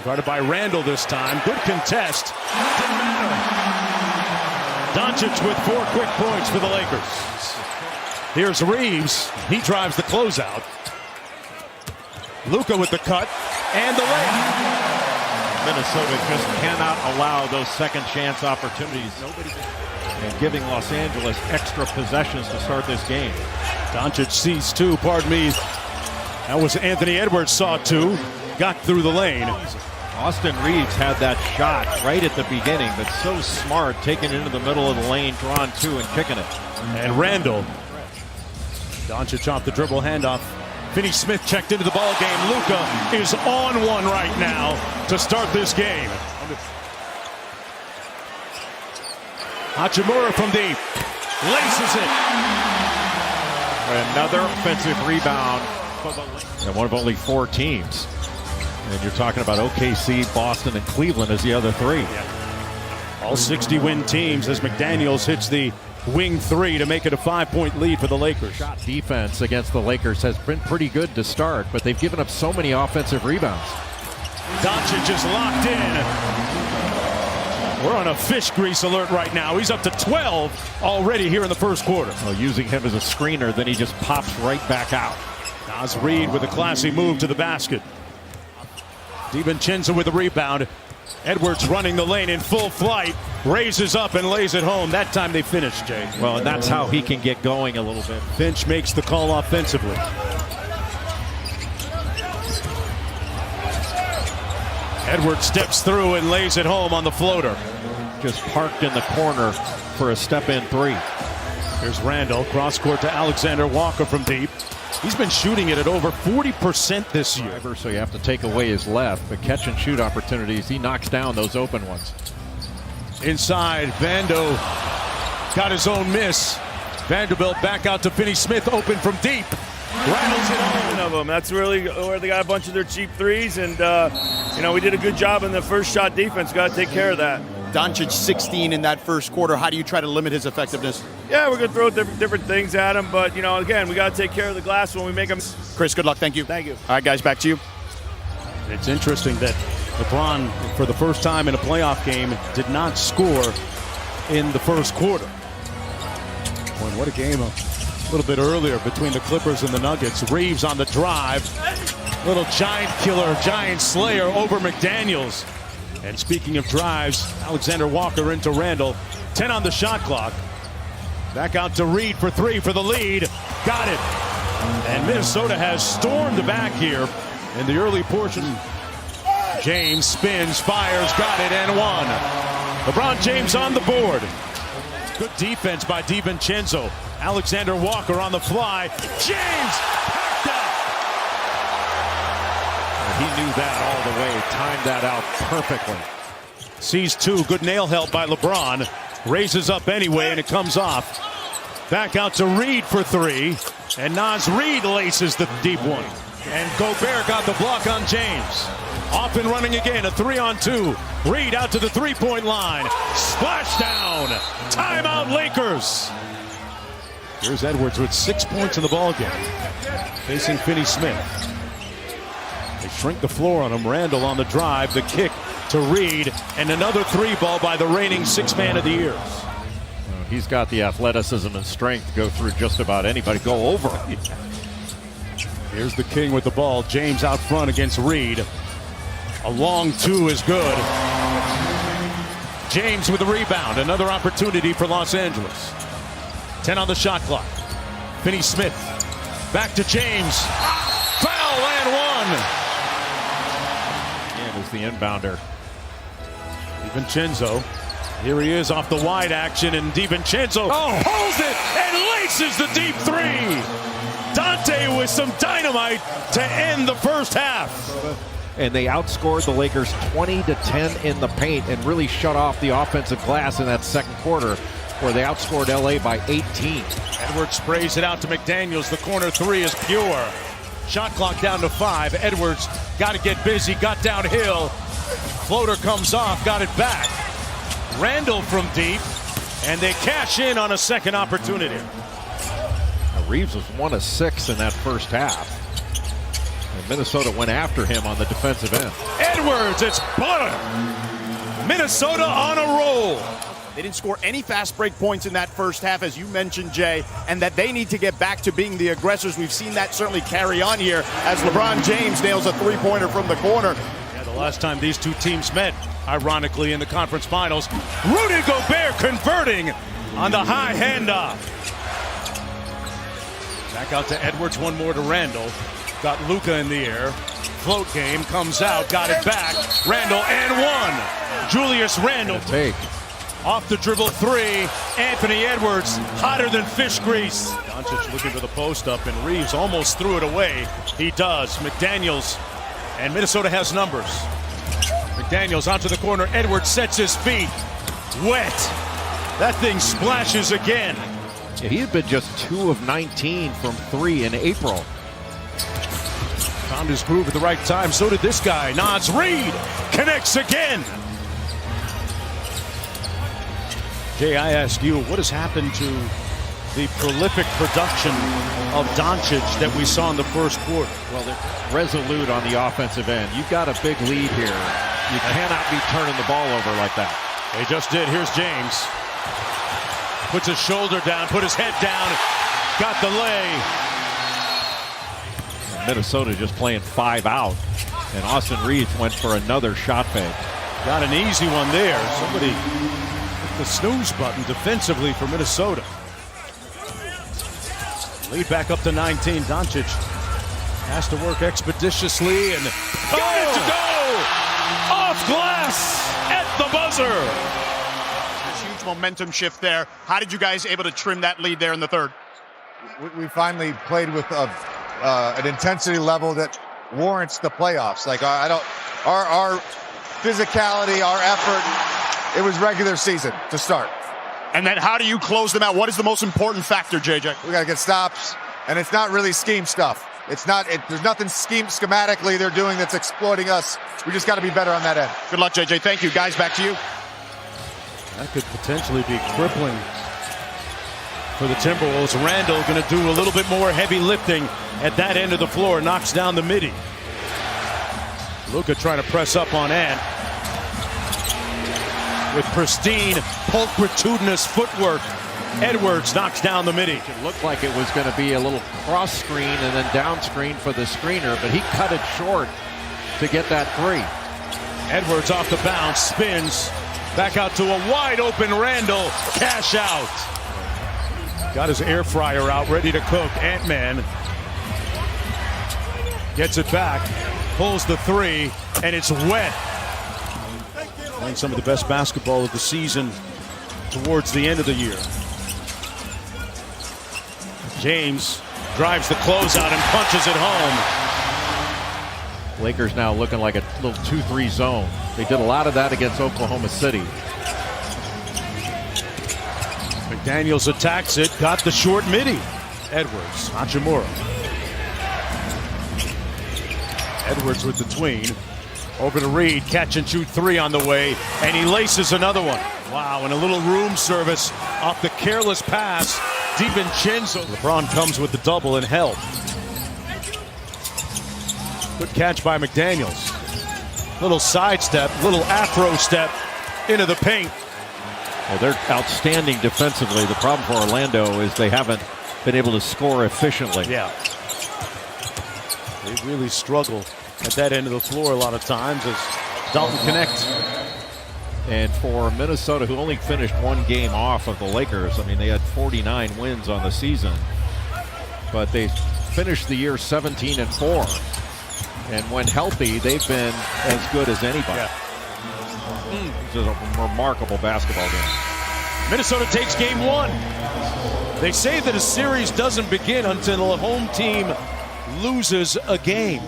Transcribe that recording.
Guarded by Randall this time. Good contest. Didn't matter. Doncic with 4 quick points for the Lakers. Here's Reeves. He drives the closeout. Luka with the cut and the layup. Minnesota just cannot allow those second chance opportunities. And giving Los Angeles extra possessions to start this game. Doncic sees 2, pardon me. That was Anthony Edwards saw 2. Got through the lane. Austin Reeves had that shot right at the beginning, but so smart, taking it into the middle of the lane, drawing 2 and kicking it. And Randall. Doncic off the dribble handoff. Finney Smith checked into the ball game. Luka is on one right now to start this game. Hachimura from deep. Laces it. Another offensive rebound. And one of only 4 teams. And you're talking about OKC, Boston, and Cleveland as the other 3. Yeah. All 60-win teams as McDaniels hits the wing 3 to make it a 5-point lead for the Lakers. Shot defense against the Lakers has been pretty good to start, but they've given up so many offensive rebounds. Doncic is locked in. We're on a fish grease alert right now. He's up to 12 already here in the first quarter. Well, using him as a screener, then he just pops right back out. Naz Reid with a classy move to the basket. DiVincenzo with the rebound. Edwards running the lane in full flight, raises up and lays it home. That time they finished, Jay. Well, and that's how he can get going a little bit. Finch makes the call offensively. Edwards steps through and lays it home on the floater. Just parked in the corner for a step-in 3. Here's Randall, cross court to Alexander Walker from deep. He's been shooting it at over 40% this year. So you have to take away his left, but catch and shoot opportunities, he knocks down those open ones. Inside, Vando got his own miss. Vanderbilt back out to Finney Smith, open from deep. Rattles it home. Of them. That's really where they got a bunch of their cheap threes, and we did a good job in the first shot defense. Got to take care of that. Doncic 16 in that first quarter. How do you try to limit his effectiveness? Yeah, we're going to throw different things at him, but, again, we got to take care of the glass when we make them. Chris, good luck. Thank you. Thank you. All right, guys, back to you. It's interesting that LeBron, for the first time in a playoff game, did not score in the first quarter. Boy, what a game a little bit earlier between the Clippers and the Nuggets. Reeves on the drive. Little giant killer, giant slayer over McDaniels. And speaking of drives, Alexander Walker into Randall. 10 on the shot clock. Back out to Reed for 3 for the lead. Got it. And Minnesota has stormed back here in the early portion. James spins, fires, got it, and one. LeBron James on the board. Good defense by DiVincenzo. Alexander Walker on the fly. James packed up. He knew that all the way, timed that out perfectly. Sees 2, good nail help by LeBron. Raises up anyway, and it comes off. Back out to Reed for 3. And Naz Reid laces the deep one. And Gobert got the block on James. Off and running again, a 3-on-2. Reed out to the 3-point line. Splash down. Timeout Lakers. Here's Edwards with 6 points in the ballgame. Facing Finney Smith. They shrink the floor on him. Randall on the drive, the kick to Reed, and another 3-ball by the reigning 6th man of the year. He's got the athleticism and strength to go through just about anybody, go over. Here's the King with the ball. James out front against Reed. A long 2 is good. James with the rebound. Another opportunity for Los Angeles. 10 on the shot clock. Finney Smith. Back to James. Foul and 1. And is the inbounder. DiVincenzo. Here he is off the wide action, and DiVincenzo holds it and laces the deep 3. Dante with some dynamite to end the first half. And they outscored the Lakers 20-10 in the paint and really shut off the offensive glass in that second quarter, where they outscored LA by 18. Edwards sprays it out to McDaniels. The corner 3 is pure. Shot clock down to 5. Edwards got to get busy, got downhill. Floater comes off, got it back. Randall from deep, and they cash in on a second opportunity. Reeves was 1 of 6 in that first half. And Minnesota went after him on the defensive end. Edwards, it's butter. Minnesota on a roll. They didn't score any fast break points in that first half, as you mentioned, Jay, and that they need to get back to being the aggressors. We've seen that certainly carry on here as LeBron James nails a three-pointer from the corner. Yeah, the last time these two teams met, ironically, in the conference finals, Rudy Gobert converting on the high handoff. Back out to Edwards, one more to Randall. Got Luka in the air. Float game comes out, got it back. Randall and one. Julius Randall. Take. Off the dribble three. Anthony Edwards, hotter than fish grease. Doncic looking for the post up, and Reeves almost threw it away. He does. McDaniels, and Minnesota has numbers. McDaniels onto the corner. Edwards sets his feet. Wet. That thing splashes again. Yeah, he had been just 2 of 19 from 3 in April. Found his groove at the right time. So did this guy. Naz Reid connects again. Jay, I ask you, what has happened to the prolific production of Doncic that we saw in the first quarter? Well, they're resolute on the offensive end. You've got a big lead here. You cannot be turning the ball over like that. They just did. Here's James. Puts his shoulder down, put his head down, got the lay. Minnesota just playing 5 out, and Austin Reeves went for another shot fake. Got an easy one there. Somebody hit the snooze button defensively for Minnesota. Lead back up to 19. Doncic has to work expeditiously and got it to go! Off glass at the buzzer! Huge momentum shift there. How did you guys able to trim that lead there in the third? We finally played with an intensity level that warrants the playoffs. Like our physicality, our effort, it was regular season to start. And then how do you close them out? What is the most important factor, JJ? We got to get stops, and it's not really scheme stuff. It's not. There's nothing schematically they're doing that's exploiting us. We just got to be better on that end. Good luck, JJ. Thank you. Guys, back to you. That could potentially be crippling for the Timberwolves. Randall going to do a little bit more heavy lifting at that end of the floor. Knocks down the midi. Luka trying to press up on Ant with pristine, pulchritudinous footwork. Edwards knocks down the midi. It looked like it was going to be a little cross screen and then down screen for the screener, but he cut it short to get that 3. Edwards off the bounce, spins back out to a wide open Randall. Cash out. Got his air fryer out, ready to cook. Ant-Man gets it back, pulls the 3, and it's wet. Playing some of the best basketball of the season towards the end of the year. James drives the closeout and punches it home. Lakers now looking like a little 2-3 zone. They did a lot of that against Oklahoma City. McDaniels attacks it, got the short midi. Edwards, Hachimura. Edwards with the tween. Over to Reed, catch and shoot 3 on the way, and he laces another one. Wow, and a little room service off the careless pass. DiVincenzo. LeBron comes with the double and help. Good catch by McDaniels. Little sidestep, little afro step into the paint. Well, they're outstanding defensively. The problem for Orlando is they haven't been able to score efficiently. Yeah. They really struggle at that end of the floor a lot of times as Dalton connects. And for Minnesota, who only finished 1 game off of the Lakers, I mean, they had 49 wins on the season, but they finished the year 17-4. And when healthy, they've been as good as anybody. Yeah. This is a remarkable basketball game. Minnesota takes game 1. They say that a series doesn't begin until a home team loses a game.